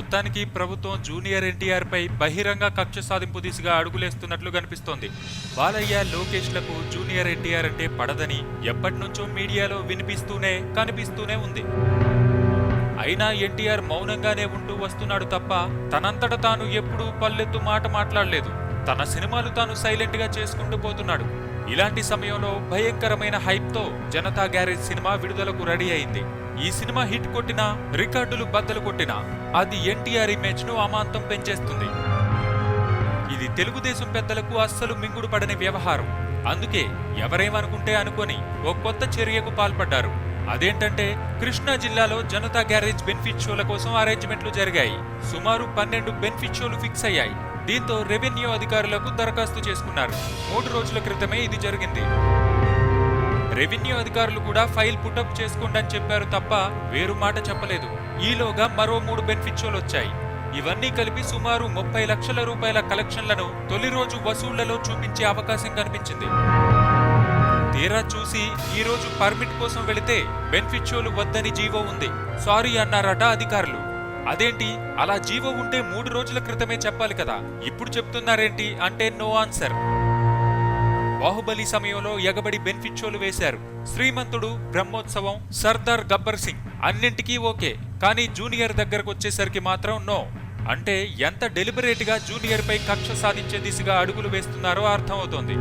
మొత్తానికి ప్రభుత్వం జూనియర్ ఎన్టీఆర్ పై బహిరంగ కక్ష సాధింపు దిశగా అడుగులేస్తున్నట్లు కనిపిస్తోంది. బాలయ్య, లోకేష్లకు జూనియర్ ఎన్టీఆర్ అంటే పడదని ఎప్పటినుంచో మీడియాలో వినిపిస్తూనే కనిపిస్తూనే ఉంది. అయినా ఎన్టీఆర్ మౌనంగానే ఉంటూ వస్తున్నాడు తప్ప తనంతట తాను ఎప్పుడూ పల్లెత్తు మాట మాట్లాడలేదు. తన సినిమాలు తాను సైలెంట్ గా చేసుకుంటూ పోతున్నాడు. ఇలాంటి సమయంలో భయంకరమైన హైప్ తో జనతా గ్యారేజ్ సినిమా విడుదలకు రెడీ అయింది. ఈ సినిమా హిట్ కొట్టినా, రికార్డులు బద్దలు కొట్టినా అది ఎన్టీఆర్ ఇమేజ్ ను అమాంతం పెంచేస్తుంది. ఇది తెలుగుదేశం పెద్దలకు అస్సలు మింగుడు పడని వ్యవహారం. అందుకే ఎవరేమనుకుంటే అనుకొని ఓ కొత్త చర్యకు పాల్పడ్డారు. అదేంటంటే కృష్ణా జిల్లాలో జనతా గ్యారేజ్ బెనిఫిట్ షోల కోసం అరేంజ్మెంట్లు జరిగాయి. సుమారు 12 బెనిఫిట్ షోలు ఫిక్స్ అయ్యాయి. దీంతో రెవెన్యూ అధికారులకు దరఖాస్తు చేసుకున్నారు. 3 రోజుల క్రితమే ఇది జరిగింది. రెవెన్యూ అధికారులు కూడా ఫైల్ పుటప్ చేసుకోండి చెప్పారు తప్ప వేరు మాట చెప్పలేదు. ఈలోగా మరో 3 బెనిఫిట్ షోలు వచ్చాయి. ఇవన్నీ కలిపి సుమారు 30 లక్షల రూపాయల కలెక్షన్లను తొలి రోజు వసూళ్లలో చూపించే అవకాశం కనిపించింది. తీరా చూసి ఈ రోజు పర్మిట్ కోసం వెళితే బెనిఫిట్ షోలు వద్దని జీవో ఉంది. సారీ అన్నారట అధికారులు. అదేంటి, అలా జీవో ఉంటే 3 రోజుల క్రితమే చెప్పాలి కదా, ఇప్పుడు చెప్తున్నారేంటి అంటే నో ఆన్సర్. బాహుబలి సమయంలో ఎగబడి బెనిఫిట్ షోలు వేశారు. శ్రీమంతుడు, బ్రహ్మోత్సవం, సర్దార్ గబ్బర్ సింగ్ అన్నింటికీ ఓకే, కానీ జూనియర్ దగ్గరకు వచ్చేసరికి మాత్రం నో. అంటే ఎంత డెలిబరేట్ గా జూనియర్ పై కక్ష సాధించే దిశగా అడుగులు వేస్తున్నారో అర్థమవుతోంది.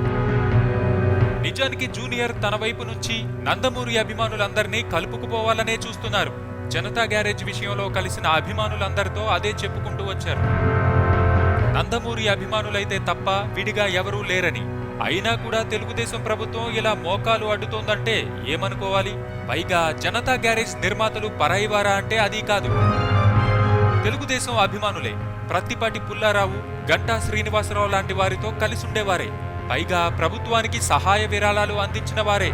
నిజానికి జూనియర్ తన వైపు నుంచి నందమూరి అభిమానులందరినీ కలుపుకుపోవాలనే చూస్తున్నారు. జనతా గ్యారేజ్ విషయంలో కలిసిన అభిమానులందరితో అదే చెప్పుకుంటూ వచ్చారు. నందమూరి అభిమానులైతే తప్ప విడిగా ఎవరూ లేరని. అయినా కూడా తెలుగుదేశం ప్రభుత్వం ఇలా మోకాలు అడ్డుతోందంటే ఏమనుకోవాలి? పైగా జనతా గ్యారేజ్ నిర్మాతలు పరాయివారా అంటే అది కాదు, తెలుగుదేశం అభిమానులే. ప్రత్తిపాటి పుల్లారావు, గంటా శ్రీనివాసరావు లాంటి వారితో కలిసుండేవారే. పైగా ప్రభుత్వానికి సహాయ విరాళాలు అందించిన వారే.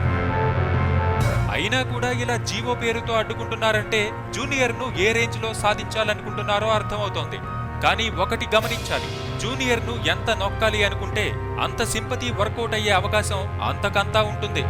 అయినా కూడా ఇలా జీవో పేరుతో అడ్డుకుంటున్నారంటే జూనియర్ ను ఏ రేంజ్ లో సాధించాలనుకుంటున్నారో అర్థమవుతోంది. కానీ ఒకటి గమనించాలి, జూనియర్ ను ఎంత నొక్కాలి అనుకుంటే అంత సింపతి వర్కౌట్ అయ్యే అవకాశం అంతకంతా ఉంటుంది.